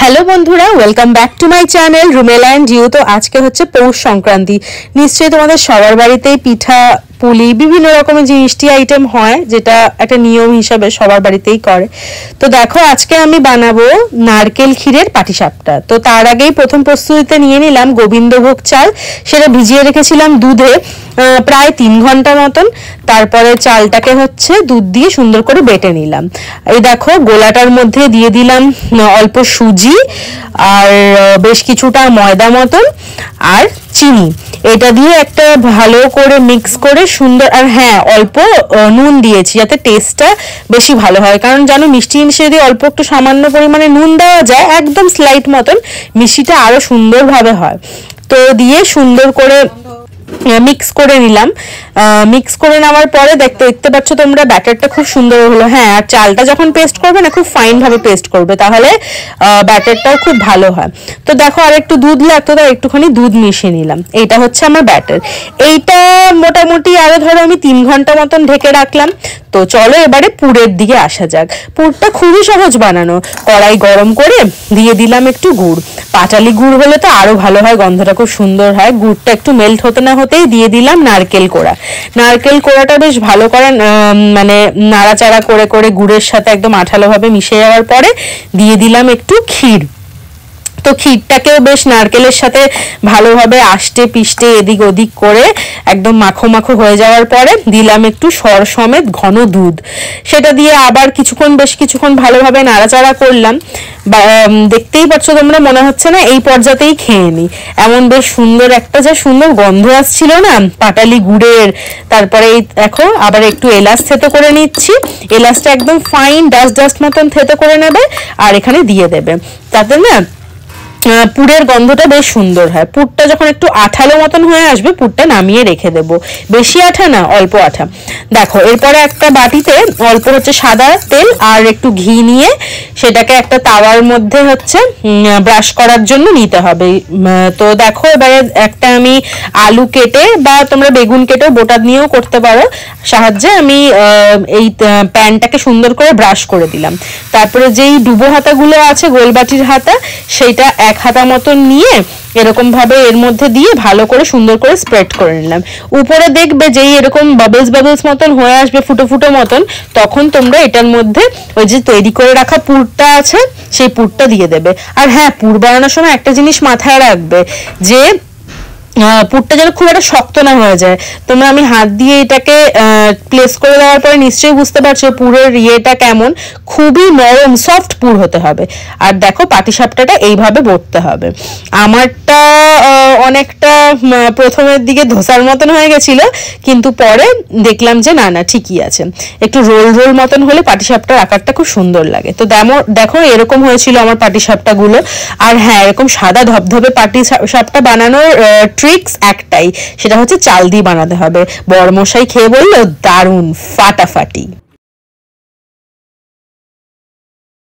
Hello বন্ধুরা, welcome back to my channel Rumela and you. তো আজকে হচ্ছে পৌষ সংক্রান্তি। নিশ্চয়ই তোমাদের সবার বাড়িতেই পিঠা পুলি বিভিন্ন রকমের জিনিসটি আইটেম হয়, যেটা একটা নিয়ম হিসাবে সবার বাড়িতেই করে। তো দেখো, আজকে আমি বানাবো নারকেল ক্ষীরের পাটিসাপটা। তো তার আগেই প্রথম প্রস্তুতিতে নিয়ে নিলাম গোবিন্দভোগ চাল। সেটা ভিজিয়ে রেখেছিলাম দুধে প্রায় 3 ঘন্টা মতন। তারপরে চালটাকে হচ্ছে দুধ দিয়ে সুন্দর করে বেটে নিলাম। এই দেখো, গোলাটার মধ্যে দিয়ে দিলাম অল্প সুজি আর বেশ কিছুটা ময়দা মতন আর চিনি। এটা দিয়ে একটা ভালো করে মিক্স করে সুন্দর, আর হ্যাঁ, অল্প নুন দিয়েছি যাতে টেস্টটা বেশি ভালো হয়। কারণ জানো, মিষ্টি জিনিসে যদি অল্প একটু সামান্য পরিমাণে নুন দেওয়া যায়, একদম স্লাইট মতন, মিষ্টিটা আরো সুন্দরভাবে হয়। তো দিয়ে সুন্দর করে মিক্স করে নিলাম। মিক্স করে নেওয়ার পরে দেখতে পাচ্ছ তোমরা, ব্যাটারটা খুব সুন্দর হলো। হ্যাঁ, আর চালটা যখন পেস্ট করবে না, খুব ফাইন ভাবে পেস্ট করবে, তাহলে ব্যাটারটাও খুব ভালো হয়। তো দেখো, আর একটু দুধ লাগতো, তাই একটুখানি দুধ মিশিয়ে নিলাম। এইটা হচ্ছে আমার ব্যাটার। এইটা মোটামুটি আরো ধরো আমি 3 ঘন্টা মতন ঢেকে রাখলাম। তো চলো এবারে পুরের দিকে আসা যাক। পুরটা খুবই সহজ বানানো। কড়াই গরম করে দিয়ে দিলাম একটু গুড়। পাটালি গুড় হলে তো আরো ভালো হয়, গন্ধটা খুব সুন্দর হয়। গুড়টা একটু মেল্ট হতে না হতেই দিয়ে দিলাম নারকেল কোড়া। নারকেল কোড়াটা বেশ ভালো করে মানে নাড়াচাড়া করে করে গুড়ের সাথে একদম আঠালো ভাবে মিশে যাওয়ার পরে দিয়ে দিলাম একটু ক্ষীর। তো ক্ষীরটাকেও বেশ নারকেলের সাথে ভালোভাবে আষ্টে পিষ্টে এদিক ওদিক করে একদম মাখো মাখো হয়ে যাওয়ার পরে দিলাম একটু সর সমেত ঘন দুধ। সেটা দিয়ে আবার বেশ কিছুক্ষণ ভালোভাবে নাড়াচাড়া করলাম। দেখতেই পাচ্ছ তোমরা, মনে হচ্ছে না এই পর্যাতেই খেয়ে নি, এমন বেশ সুন্দর একটা যা সুন্দর গন্ধ আসছিল না পাটালি গুড়ের। তারপরে এই দেখো, আবার একটু এলাচ থেতো করে নিচ্ছি। এলাচটা একদম ফাইন ডাস্ট মতন থেতো করে নেবে আর এখানে দিয়ে দেবে, তাতে না পুরের গন্ধটা বেশ সুন্দর হয়। পুরটা যখন একটু আঠালো মতন হয়ে আসবে, পুরটা নামিয়ে রেখে দেবো। বেশি আঠা না, অল্প আঠা। দেখো, এরপরে একটা বাটিতে অল্প হচ্ছে সাদা তেল আর একটু ঘি নিয়ে সেটাকে একটা তাওয়ার মধ্যে হচ্ছে ব্রাশ করার জন্য নিতে হবে। তো দেখো, এবারে একটা আমি আলু কেটে বা তোমরা বেগুন কেটেও বোটা নিয়েও করতে পারো, সাহায্যে আমি এই প্যানটাকে সুন্দর করে ব্রাশ করে দিলাম। তারপরে যেই ডুবো হাতাগুলো আছে, গোলবাটির হাতা, সেইটা 1 হাতা মতন নিয়ে এরকম ভাবে এর মধ্যে দিয়ে ভালো করে সুন্দর করে স্প্রেড করে নিলাম। উপরে দেখবে যেই এরকম বাবলস মতন হয়ে আসবে, ফুটো ফুটো মতন, তখন তোমরা এটার মধ্যে ওই যে তৈরি করে রাখা পুরটা আছে, সেই পুরটা দিয়ে দেবে। আর হ্যাঁ, পুর বানানোর সময় একটা জিনিস মাথায় রাখবে, যে পুরটা যেন খুব একটা শক্ত না হয়ে যায়। তোমরা, আমি হাত দিয়ে এটাকে প্লেস করে দেওয়ার পরে নিশ্চয়ই বুঝতে পারছো পুরের ইয়েটা কেমন। খুবই নরম সফট পুর হতে হবে। আর দেখো, পাটিসাপটাটা এইভাবে বটতে হবে। আমারটা অনেকটা প্রথমের দিকে ধোসার মতন হয়ে গেছিল, কিন্তু পরে দেখলাম যে না না, ঠিকই আছে। একটু রোল মতন হলে পাটিসাপটার আকারটা খুব সুন্দর লাগে। তো দেখো, এরকম হয়েছিল আমার পাটিসাপটাগুলো। আর হ্যাঁ, এরকম সাদা ধবধবে পাটিসাপটা বানানোর ট্রিক্স একটাই, সেটা হচ্ছে চাল দিয়ে বানাতে হবে। বড়মশাই খেয়ে বললো দারুণ, ফাটাফাটি।